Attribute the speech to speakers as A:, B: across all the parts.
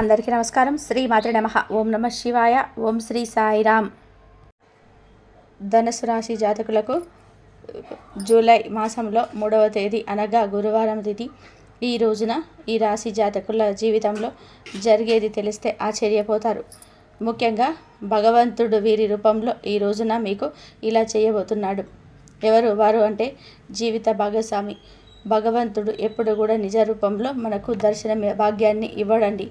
A: అందరికీ నమస్కారం. శ్రీ మాత్రే నమః. ఓం నమ శివాయ. ఓం శ్రీ సాయిరామ్. ధనుసు రాశి జాతకులకు జూలై మాసంలో 3వ తేదీ అనగా గురువారం తిథి. ఈ రోజున ఈ రాశి జాతకుల జీవితంలో జరిగేది తెలిస్తే ఆశ్చర్యపోతారు. ముఖ్యంగా భగవంతుడు వీరి రూపంలో ఈ రోజున మీకు ఇలా చేయబోతున్నాడు. ఎవరు వారు అంటే జీవిత భాగస్వామి. భగవంతుడు ఎప్పుడు కూడా నిజ రూపంలో మనకు దర్శన భాగ్యాన్ని ఇవ్వడండి.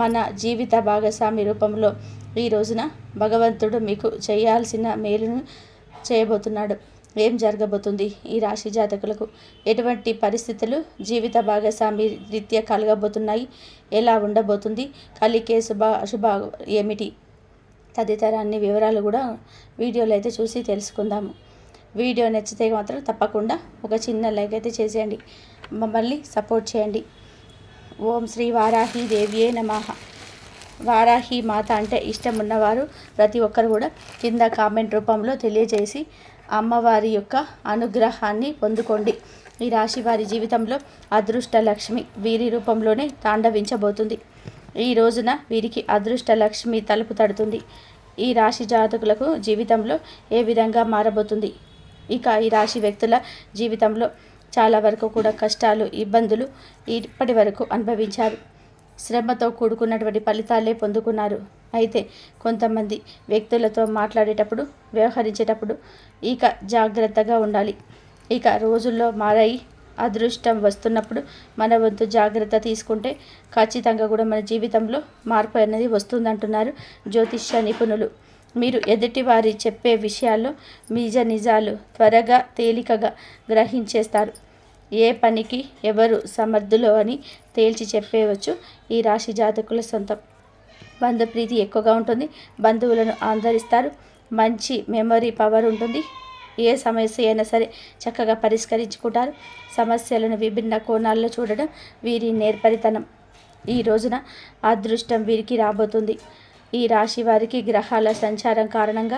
A: మన జీవిత భాగస్వామి రూపంలో ఈ రోజున భగవంతుడు మీకు చేయాల్సిన మేలును చేయబోతున్నాడు. ఏం జరగబోతుంది? ఈ రాశి జాతకులకు ఎటువంటి పరిస్థితులు జీవిత భాగస్వామి రీత్యా కలగబోతున్నాయి? ఎలా ఉండబోతుంది? కలిగే అశుభ ఏమిటి? తదితర అన్ని వివరాలు కూడా వీడియోలో అయితే చూసి తెలుసుకుందాము. వీడియో నచ్చితే మాత్రం తప్పకుండా ఒక చిన్న లైక్ అయితే చేసేయండి. మమ్మల్ని సపోర్ట్ చేయండి. ఓం శ్రీ వారాహి దేవియే నమః. వారాహి మాత అంటే ఇష్టం ఉన్నవారు ప్రతి ఒక్కరు కూడా కింద కామెంట్ రూపంలో తెలియజేసి అమ్మవారి యొక్క అనుగ్రహాన్ని పొందుకోండి. ఈ రాశి వారి జీవితంలో అదృష్ట లక్ష్మి వీరి రూపంలోనే తాండవించబోతుంది. ఈ రోజున వీరికి అదృష్ట లక్ష్మి తలుపు తడుతుంది. ఈ రాశి జాతకులకు జీవితంలో ఏ విధంగా మారబోతుంది? ఇక ఈ రాశి వ్యక్తుల జీవితంలో చాలా వరకు కూడా కష్టాలు, ఇబ్బందులు ఇప్పటి వరకు అనుభవించారు. శ్రమతో కూడుకున్నటువంటి ఫలితాలే పొందుకున్నారు. అయితే కొంతమంది వ్యక్తులతో మాట్లాడేటప్పుడు, వ్యవహరించేటప్పుడు ఇక జాగ్రత్తగా ఉండాలి. ఇక రోజుల్లో మారాయి. అదృష్టం వస్తున్నప్పుడు మన వంతు జాగ్రత్త తీసుకుంటే ఖచ్చితంగా కూడా మన జీవితంలో మార్పు అనేది వస్తుందంటున్నారు జ్యోతిష్య నిపుణులు. మీరు ఎదుటి వారి చెప్పే విషయాల్లో నిజాలు త్వరగా తేలికగా గ్రహించేస్తారు. ఏ పనికి ఎవరు సమర్థులో అని తేల్చి చెప్పేవచ్చు ఈ రాశి జాతకుల సొంతం. బంధుప్రీతి ఎక్కువగా ఉంటుంది. బంధువులను ఆదరిస్తారు. మంచి మెమరీ పవర్ ఉంటుంది. ఏ సమస్య అయినా సరే చక్కగా పరిష్కరించుకుంటారు. సమస్యలను విభిన్న కోణాల్లో చూడడం వీరి నేర్పరితనం. ఈ రోజున అదృష్టం వీరికి రాబోతుంది. ఈ రాశి వారికి గ్రహాల సంచారం కారణంగా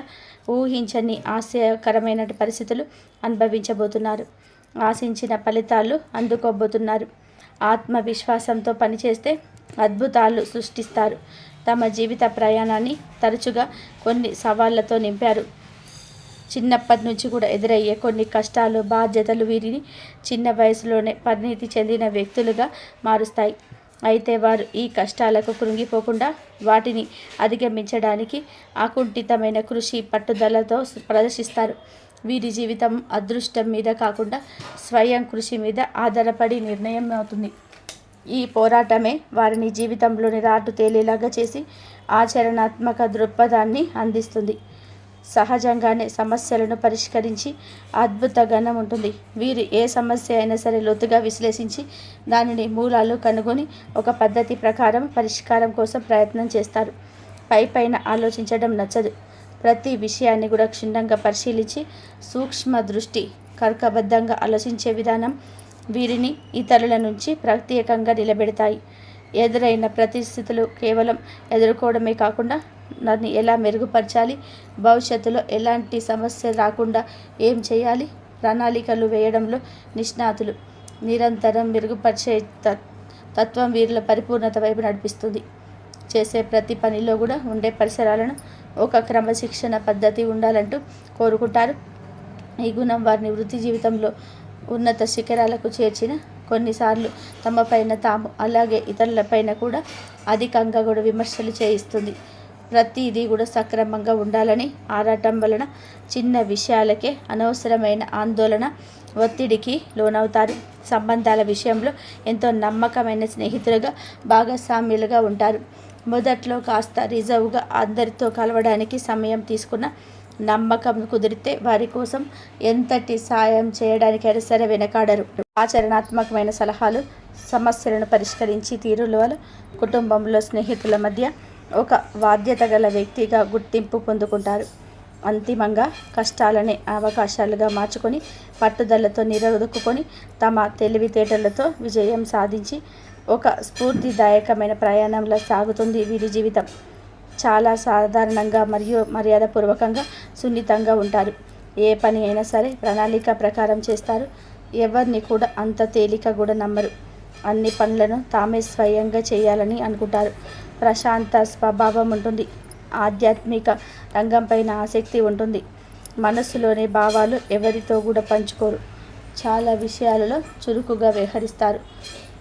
A: ఊహించని ఆశ్చర్యకరమైన పరిస్థితులు అనుభవించబోతున్నారు. ఆశించిన ఫలితాలు అందుకోబోతున్నారు. ఆత్మవిశ్వాసంతో పనిచేస్తే అద్భుతాలు సృష్టిస్తారు. తమ జీవిత ప్రయాణాన్ని తరచుగా కొన్ని సవాళ్లతో నింపారు. చిన్నప్పటి నుంచి కూడా ఎదురయ్యే కొన్ని కష్టాలు, బాధ్యతలు వీరిని చిన్న వయసులోనే పరిణితి చెందిన వ్యక్తులుగా మారుస్తాయి. అయితే వారు ఈ కష్టాలకు కృంగిపోకుండా వాటిని అధిగమించడానికి అకుంఠితమైన కృషి, పట్టుదలతో ప్రదర్శిస్తారు. వీరి జీవితం అదృష్టం మీద కాకుండా స్వయం కృషి మీద ఆధారపడి నిర్ణయం అవుతుంది. ఈ పోరాటమే వారిని జీవితంలోని రాటు తేలేలాగా చేసి ఆచరణాత్మక దృక్పథాన్ని అందిస్తుంది. సహజంగానే సమస్యలను పరిష్కరించి అద్భుత గణం ఉంటుంది. వీరు ఏ సమస్య అయినా సరే లోతుగా విశ్లేషించి దానిని మూలాలు కనుగొని ఒక పద్ధతి ప్రకారం పరిష్కారం కోసం ప్రయత్నం చేస్తారు. పైన ఆలోచించడం నచ్చదు. ప్రతి విషయాన్ని కూడా క్షుణ్ణంగా పరిశీలించి సూక్ష్మ దృష్టి, కర్కబద్ధంగా ఆలోచించే విధానం వీరిని ఇతరుల నుంచి ప్రత్యేకంగా నిలబెడతాయి. ఎదురైన పరిస్థితులు కేవలం ఎదుర్కోవడమే కాకుండా దాన్ని ఎలా మెరుగుపరచాలి, భవిష్యత్తులో ఎలాంటి సమస్య రాకుండా ఏం చేయాలి, ప్రణాళికలు వేయడంలో నిష్ణాతులు. నిరంతరం మెరుగుపరిచే తత్వం వీరిలో పరిపూర్ణత వైపు నడిపిస్తుంది. చేసే ప్రతి పనిలో కూడా ఉండే పరిసరాలను ఒక క్రమశిక్షణ పద్ధతి ఉండాలంటూ కోరుకుంటారు. ఈ గుణం వారిని వృత్తి జీవితంలో ఉన్నత శిఖరాలకు చేర్చిన కొన్నిసార్లు తమపైన తాము అలాగే ఇతరులపైన కూడా అధికంగా కూడా విమర్శలు చేయిస్తుంది. ప్రతిదీ కూడా సక్రమంగా ఉండాలని ఆరాటం వలన చిన్న విషయాలకే అనవసరమైన ఆందోళన, ఒత్తిడికి లోనవుతారు. సంబంధాల విషయంలో ఎంతో నమ్మకమైన స్నేహితులుగా, భాగస్వామ్యులుగా ఉంటారు. మొదట్లో కాస్త రిజర్వ్గా అందరితో కలవడానికి సమయం తీసుకున్న నమ్మకం కుదిరితే వారి కోసం ఎంతటి సాయం చేయడానికైనా సరే వెనకాడరు. ఆచరణాత్మకమైన సలహాలు, సమస్యలను పరిష్కరించి తీరుల వల్ల కుటుంబంలో స్నేహితుల మధ్య ఒక బాధ్యత గల వ్యక్తిగా గుర్తింపు పొందుకుంటారు. అంతిమంగా కష్టాలనే అవకాశాలుగా మార్చుకొని పట్టుదలతో నిలదొక్కుని తమ తెలివితేటలతో విజయం సాధించి ఒక స్ఫూర్తిదాయకమైన ప్రయాణంలో సాగుతుంది వీరి జీవితం. చాలా సాధారణంగా మరియు మర్యాదపూర్వకంగా, సున్నితంగా ఉంటారు. ఏ పని అయినా సరే ప్రణాళిక ప్రకారం చేస్తారు. ఎవరిని కూడా అంత తేలిక కూడా నమ్మరు. అన్ని పనులను తామే స్వయంగా చేయాలని అనుకుంటారు. ప్రశాంత స్వభావం ఉంటుంది. ఆధ్యాత్మిక రంగంపైన ఆసక్తి ఉంటుంది. మనస్సులోని భావాలు ఎవరితో కూడా పంచుకోరు. చాలా విషయాలలో చురుకుగా వ్యవహరిస్తారు.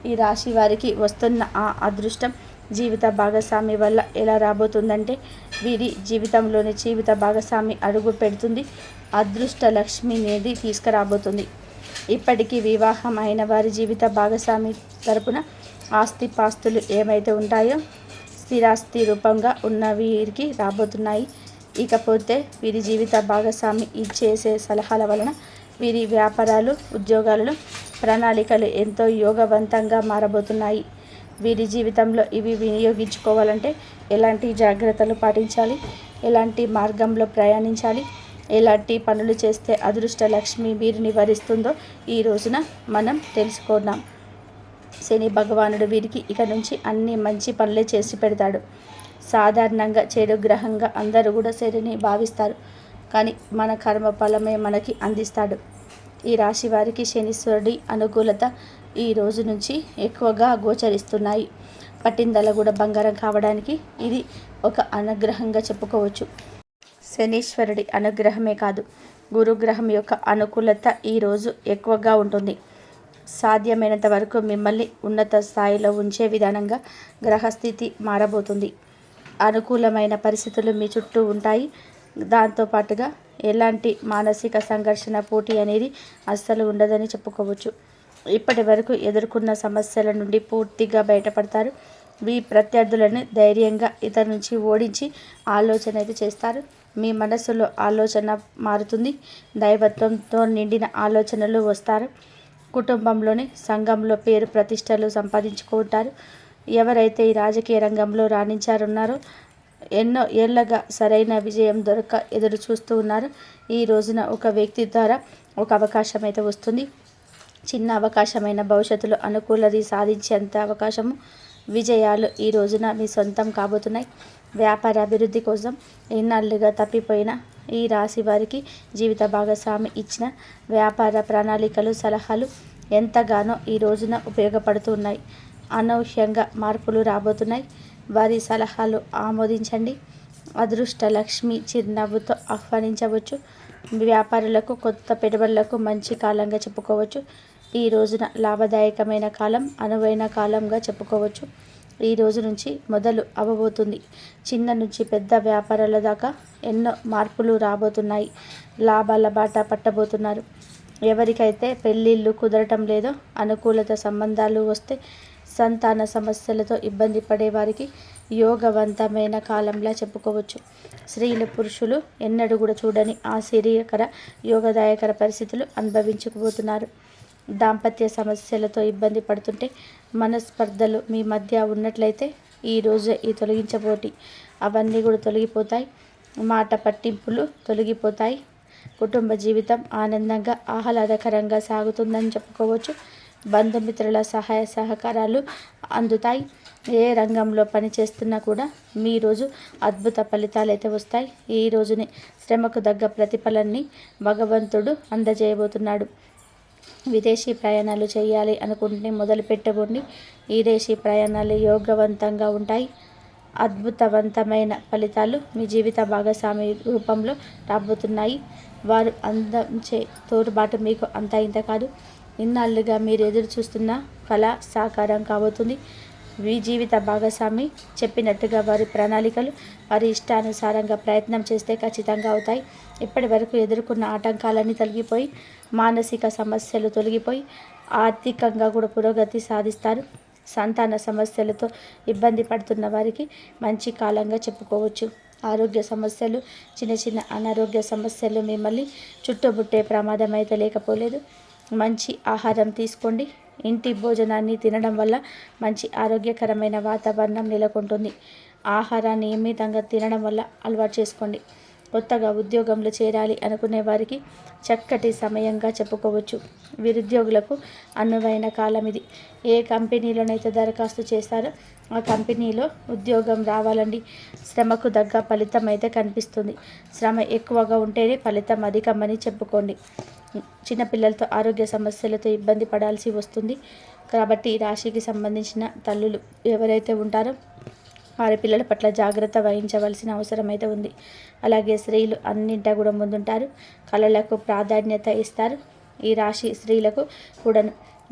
A: ఈ రాశి వారికి వస్తున్న ఆ అదృష్టం జీవిత భాగస్వామి వల్ల ఎలా రాబోతుందంటే, వీరి జీవితంలోని జీవిత భాగస్వామి అడుగు పెడుతుంది. అదృష్ట లక్ష్మి అనేది తీసుకురాబోతుంది. ఇప్పటికీ వివాహం అయిన వారి జీవిత భాగస్వామి తరపున ఆస్తిపాస్తులు ఏమైతే ఉంటాయో స్థిరాస్తి రూపంగా ఉన్న వీరికి రాబోతున్నాయి. ఇకపోతే వీరి జీవిత భాగస్వామి ఇచ్చేసే సలహాల వలన వీరి వ్యాపారాలు, ఉద్యోగాలలో ప్రణాళికలు ఎంతో యోగవంతంగా మారబోతున్నాయి. వీరి జీవితంలో ఇవి వినియోగించుకోవాలంటే ఎలాంటి జాగ్రత్తలు పాటించాలి, ఎలాంటి మార్గంలో ప్రయాణించాలి, ఎలాంటి పనులు చేస్తే అదృష్ట లక్ష్మి వీరిని వరిస్తుందో ఈ రోజున మనం తెలుసుకుందాం. శని భగవానుడు వీరికి ఇక నుంచి అన్ని మంచి పనులే చేసి పెడతాడు. సాధారణంగా చెడు గ్రహంగా అందరూ కూడా శనిని భావిస్తారు, కానీ మన కర్మ ఫలమే మనకి అందిస్తాడు. ఈ రాశి వారికి శనీశ్వరుడి అనుకూలత ఈ రోజు నుంచి ఎక్కువగా గోచరిస్తున్నాయి. పట్టిందల కూడా బంగారం కావడానికి ఇది ఒక అనుగ్రహంగా చెప్పుకోవచ్చు. శనీశ్వరుడి అనుగ్రహమే కాదు, గురుగ్రహం యొక్క అనుకూలత ఈరోజు ఎక్కువగా ఉంటుంది. సాధ్యమైనంత వరకు మిమ్మల్ని ఉన్నత స్థాయిలో ఉంచే విధానంగా గ్రహస్థితి మారబోతుంది. అనుకూలమైన పరిస్థితులు మీ చుట్టూ ఉంటాయి. దాంతోపాటుగా ఎలాంటి మానసిక సంఘర్షణ, పోటీ అనేది అస్సలు ఉండదని చెప్పుకోవచ్చు. ఇప్పటి వరకు ఎదుర్కొన్న సమస్యల నుండి పూర్తిగా బయటపడతారు. మీ ప్రత్యర్థులను ధైర్యంగా ఇతర నుంచి ఓడించి ఆలోచన అయితే చేస్తారు. మీ మనసులో ఆలోచన మారుతుంది. దైవత్వంతో నిండిన ఆలోచనలు వస్తారు. కుటుంబంలోని సంఘంలో పేరు ప్రతిష్టలు సంపాదించుకుంటారు. ఎవరైతే ఈ రాజకీయ రంగంలో రాణించారున్నారో, ఎన్నో ఏళ్లగా సరైన విజయం దొరక ఎదురు చూస్తూ ఉన్నారు. ఈ రోజున ఒక వ్యక్తి ద్వారా ఒక అవకాశం అయితే వస్తుంది. చిన్న అవకాశమైన భవిష్యత్తులో అనుకూలత సాధించేంత అవకాశము, విజయాలు ఈ రోజున మీ సొంతం కాబోతున్నాయి. వ్యాపార అభివృద్ధి కోసం ఎన్నాళ్ళుగా తప్పిపోయిన ఈ రాశి వారికి జీవిత భాగస్వామి ఇచ్చిన వ్యాపార ప్రణాళికలు, సలహాలు ఎంతగానో ఈ రోజున ఉపయోగపడుతున్నాయి. అనూహ్యంగా మార్పులు రాబోతున్నాయి. వారి సలహాలు ఆమోదించండి. అదృష్ట లక్ష్మి చిరునవ్వుతో ఆహ్వానించవచ్చు. వ్యాపారులకు, కొత్త పెట్టుబడులకు మంచి కాలంగా చెప్పుకోవచ్చు. ఈ రోజున లాభదాయకమైన కాలం, అనువైన కాలంగా చెప్పుకోవచ్చు. ఈ రోజు నుంచి మొదలు అవ్వబోతుంది. చిన్న నుంచి పెద్ద వ్యాపారాల దాకా ఎన్నో మార్పులు రాబోతున్నాయి. లాభాల బాట పట్టబోతున్నారు. ఎవరికైతే పెళ్ళిళ్ళు కుదరటం లేదో, అనుకూలత సంబంధాలు వస్తే, సంతాన సమస్యలతో ఇబ్బంది పడే వారికి యోగవంతమైన కాలంలా చెప్పుకోవచ్చు. స్త్రీలు, పురుషులు ఎన్నడూ కూడా చూడని ఆశ్చర్యకర, యోగదాయకర పరిస్థితులు అనుభవించకపోతున్నారు. దాంపత్య సమస్యలతో ఇబ్బంది పడుతుంటే, మనస్పర్ధలు మీ మధ్య ఉన్నట్లయితే ఈరోజే ఈ తొలగించబోటి అవన్నీ కూడా తొలగిపోతాయి. మాట పట్టింపులు తొలగిపోతాయి. కుటుంబ జీవితం ఆనందంగా, ఆహ్లాదకరంగా సాగుతుందని చెప్పుకోవచ్చు. బంధుమిత్రుల సహాయ సహకారాలు అందుతాయి. ఏ రంగంలో పని చేస్తున్నా కూడా మీ రోజు అద్భుత ఫలితాలు అయితే వస్తాయి. ఈ రోజుని శ్రమకు తగ్గ ప్రతిఫలాన్ని భగవంతుడు అందజేయబోతున్నాడు. విదేశీ ప్రయాణాలు చేయాలి అనుకుంటే మొదలు పెట్టబోండి. విదేశీ ప్రయాణాలు యోగవంతంగా ఉంటాయి. అద్భుతవంతమైన ఫలితాలు మీ జీవిత భాగస్వామి రూపంలో రాబోతున్నాయి. వారు అందించే తోడ్పాటు మీకు అంతా ఇంత కాదు. ఇన్నాళ్ళుగా మీరు ఎదురు చూస్తున్న కళ సాకారం కాబోతుంది. మీ జీవిత భాగస్వామి చెప్పినట్టుగా వారి ప్రణాళికలు, వారి ఇష్టానుసారంగా ప్రయత్నం చేస్తే ఖచ్చితంగా అవుతాయి. ఇప్పటి వరకు ఎదుర్కొన్న ఆటంకాలన్నీ తొలగిపోయి, మానసిక సమస్యలు తొలగిపోయి, ఆర్థికంగా కూడా పురోగతి సాధిస్తారు. సంతాన సమస్యలతో ఇబ్బంది పడుతున్న వారికి మంచి కాలంగా చెప్పుకోవచ్చు. ఆరోగ్య సమస్యలు, చిన్న చిన్న అనారోగ్య సమస్యలు మిమ్మల్ని చుట్టుముట్టే ప్రమాదం అయితే లేకపోలేదు. మంచి ఆహారం తీసుకోండి. ఇంటి భోజనాన్ని తినడం వల్ల మంచి ఆరోగ్యకరమైన వాతావరణం నెలకొంటుంది. ఆహారాన్ని నియమితంగా తినడం వల్ల అలవాటు చేసుకోండి. కొత్తగా ఉద్యోగంలో చేరాలి అనుకునే వారికి చక్కటి సమయంగా చెప్పుకోవచ్చు. నిరుద్యోగులకు అనువైన కాలం ఇది. ఏ కంపెనీలోనైతే దరఖాస్తు చేస్తారో ఆ కంపెనీలో ఉద్యోగం రావాలండి. శ్రమకు తగ్గ ఫలితం అయితే కనిపిస్తుంది. శ్రమ ఎక్కువగా ఉంటేనే ఫలితం అధికమని చెప్పుకోండి. చిన్నపిల్లలతో ఆరోగ్య సమస్యలతో ఇబ్బంది పడాల్సి వస్తుంది. కాబట్టి ఈ రాశికి సంబంధించిన తల్లులు ఎవరైతే ఉంటారో వారి పిల్లల పట్ల జాగ్రత్త వహించవలసిన అవసరం అయితే ఉంది. అలాగే స్త్రీలు అన్నింటా కూడా ముందుంటారు, కళలకు ప్రాధాన్యత ఇస్తారు. ఈ రాశి స్త్రీలకు కూడా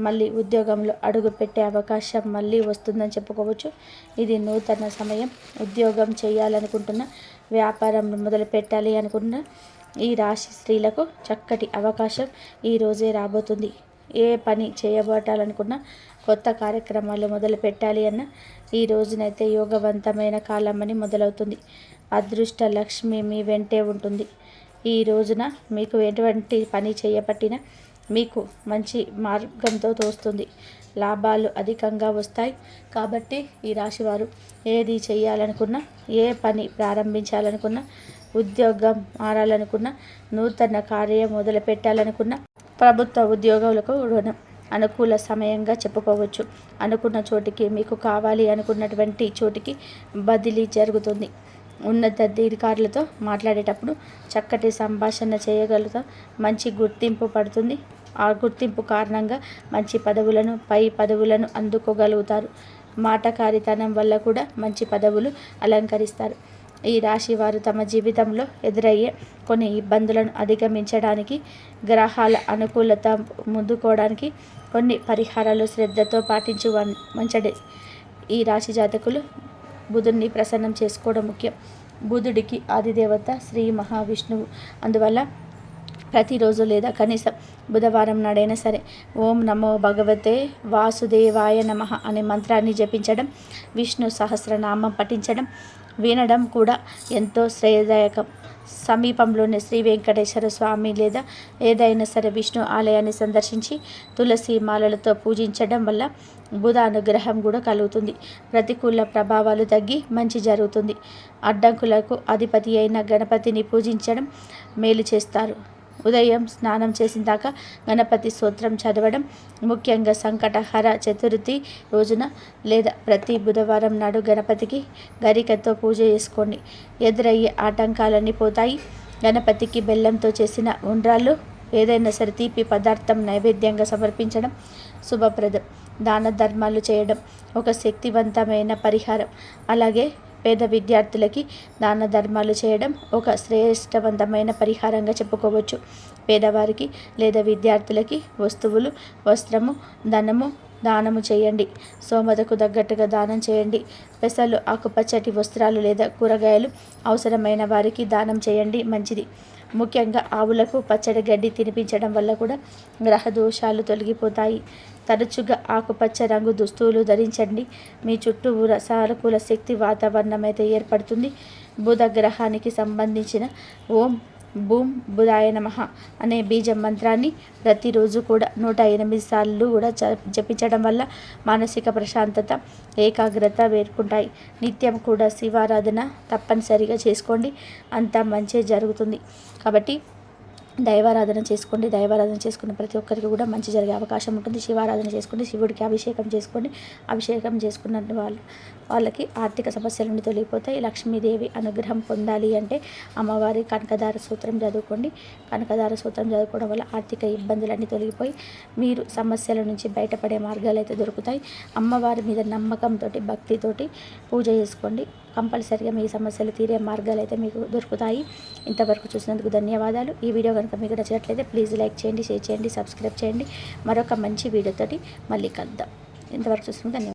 A: మళ్ళీ ఉద్యోగంలో అడుగు పెట్టే అవకాశం మళ్ళీ వస్తుందని చెప్పుకోవచ్చు. ఇది నూతన సమయం. ఉద్యోగం చేయాలనుకుంటున్న, వ్యాపారం మొదలు పెట్టాలి అనుకున్న ఈ రాశి స్త్రీలకు చక్కటి అవకాశం ఈ రోజే రాబోతుంది. ఏ పని చేయబోటాలనుకున్నా, కొత్త కార్యక్రమాలు మొదలు పెట్టాలి అన్న ఈ రోజునైతే యోగవంతమైన కాలం అని మొదలవుతుంది. అదృష్ట లక్ష్మి మీ వెంటే ఉంటుంది. ఈ రోజున మీకు ఎటువంటి పని చేయబట్టినా మీకు మంచి మార్గంతో తోస్తుంది. లాభాలు అధికంగా వస్తాయి. కాబట్టి ఈ రాశివారు ఏది చేయాలనుకున్నా, ఏ పని ప్రారంభించాలనుకున్నా, ఉద్యోగం మారాలనుకున్నా, నూతన కార్యం మొదలు పెట్టాలనుకున్నా, ప్రభుత్వ ఉద్యోగులకు అనుకూల సమయంగా చెప్పుకోవచ్చు. అనుకున్న చోటికి, మీకు కావాలి అనుకున్నటువంటి చోటికి బదిలీ జరుగుతుంది. ఉన్నతాధికారులతో మాట్లాడేటప్పుడు చక్కటి సంభాషణ చేయగలుగుతాం. మంచి గుర్తింపు పడుతుంది. ఆ గుర్తింపు కారణంగా మంచి పదవులను, పై పదవులను అందుకోగలుగుతారు. మాటకారితనం వల్ల కూడా మంచి పదవులు అలంకరిస్తారు. ఈ రాశి వారు తమ జీవితంలో ఎదురయ్యే కొన్ని ఇబ్బందులను అధిగమించడానికి, గ్రహాల అనుకూలత ముందుకోవడానికి కొన్ని పరిహారాలు శ్రద్ధతో పాటించి మంచడే. ఈ రాశి జాతకులు బుధుడిని ప్రసన్నం చేసుకోవడం ముఖ్యం. బుధుడికి ఆదిదేవత శ్రీ మహావిష్ణువు. అందువల్ల ప్రతిరోజు లేదా కనీసం బుధవారం నాడైనా సరే ఓం నమో భగవతే వాసుదేవాయ నమః అనే మంత్రాన్ని జపించడం, విష్ణు సహస్రనామం పఠించడం, వినడం కూడా ఎంతో శ్రేయదాయకం. సమీపంలోని శ్రీ వెంకటేశ్వర స్వామి లేదా ఏదైనా సరే విష్ణు ఆలయాన్ని సందర్శించి తులసి మాలలతో పూజించడం వల్ల బుధ అనుగ్రహం కూడా కలుగుతుంది. ప్రతికూల ప్రభావాలు తగ్గి మంచి జరుగుతుంది. అడ్డంకులకు అధిపతి అయిన గణపతిని పూజించడం మేలు చేస్తారు. ఉదయం స్నానం చేసిన దాకా గణపతి స్తోత్రం చదవడం, ముఖ్యంగా సంకటహర చతుర్థి రోజున లేదా ప్రతి బుధవారం నాడు గణపతికి గరికతో పూజ చేసుకోండి. ఎదురయ్యే ఆటంకాలన్నీ పోతాయి. గణపతికి బెల్లంతో చేసిన ఉండ్రాళ్ళు, ఏదైనా సరే తీపి పదార్థం నైవేద్యంగా సమర్పించడం శుభప్రదం. దాన ధర్మాలు చేయడం ఒక శక్తివంతమైన పరిహారం. అలాగే పేద విద్యార్థులకి దాన ధర్మాలు చేయడం ఒక శ్రేష్టవంతమైన పరిహారంగా చెప్పుకోవచ్చు. పేదవారికి లేదా విద్యార్థులకి వస్తువులు, వస్త్రము, ధనము దానము చేయండి. స్తోమతకు తగ్గట్టుగా దానం చేయండి. పెసలు, ఆకుపచ్చటి వస్త్రాలు లేదా కూరగాయలు అవసరమైన వారికి దానం చేయండి, మంచిది. ముఖ్యంగా ఆవులకు పచ్చడి గడ్డి తినిపించడం వల్ల కూడా గ్రహ దోషాలు తొలగిపోతాయి. తరచుగా ఆకుపచ్చ రంగు దుస్తులు ధరించండి. మీ చుట్టూ సానుకూల శక్తి వాతావరణం అయితే ఏర్పడుతుంది. బుధ గ్రహానికి సంబంధించిన ఓం భూం బుధాయ నమః అనే బీజ మంత్రాన్ని ప్రతిరోజు కూడా 108 సార్లు కూడా జపించడం వల్ల మానసిక ప్రశాంతత, ఏకాగ్రత వేరుకుంటాయి. నిత్యం కూడా శివారాధన తప్పనిసరిగా చేసుకోండి. అంతా మంచి జరుగుతుంది. కాబట్టి దైవారాధన చేసుకోండి. దైవారాధన చేసుకున్న ప్రతి ఒక్కరికి కూడా మంచి జరిగే అవకాశం ఉంటుంది. శివారాధన చేసుకోండి. శివుడికి అభిషేకం చేసుకోండి. అభిషేకం చేసుకున్న వాళ్ళకి ఆర్థిక సమస్యల నుండి తొలగిపోతాయి. లక్ష్మీదేవి అనుగ్రహం పొందాలి అంటే అమ్మవారి కనకదార సూత్రం చదువుకోండి. కనకదార సూత్రం చదువుకోవడం వల్ల ఆర్థిక ఇబ్బందులన్నీ తొలగిపోయి మీరు సమస్యల నుంచి బయటపడే మార్గాలు అయితే దొరుకుతాయి. అమ్మవారి మీద నమ్మకంతో, భక్తితోటి పూజ చేసుకోండి. కంపల్సరిగా మీ సమస్యలు తీరే మార్గాలు అయితే మీకు దొరుకుతాయి. ఇంతవరకు చూసినందుకు ధన్యవాదాలు. ఈ వీడియో కనుక మీకు నచ్చినట్లయితే ప్లీజ్ లైక్ చేయండి, షేర్ చేయండి, సబ్స్క్రైబ్ చేయండి. మరొక మంచి వీడియోతోటి మళ్ళీ కలుద్దాం. ఇంతవరకు చూసినందుకు ధన్యవాదాలు.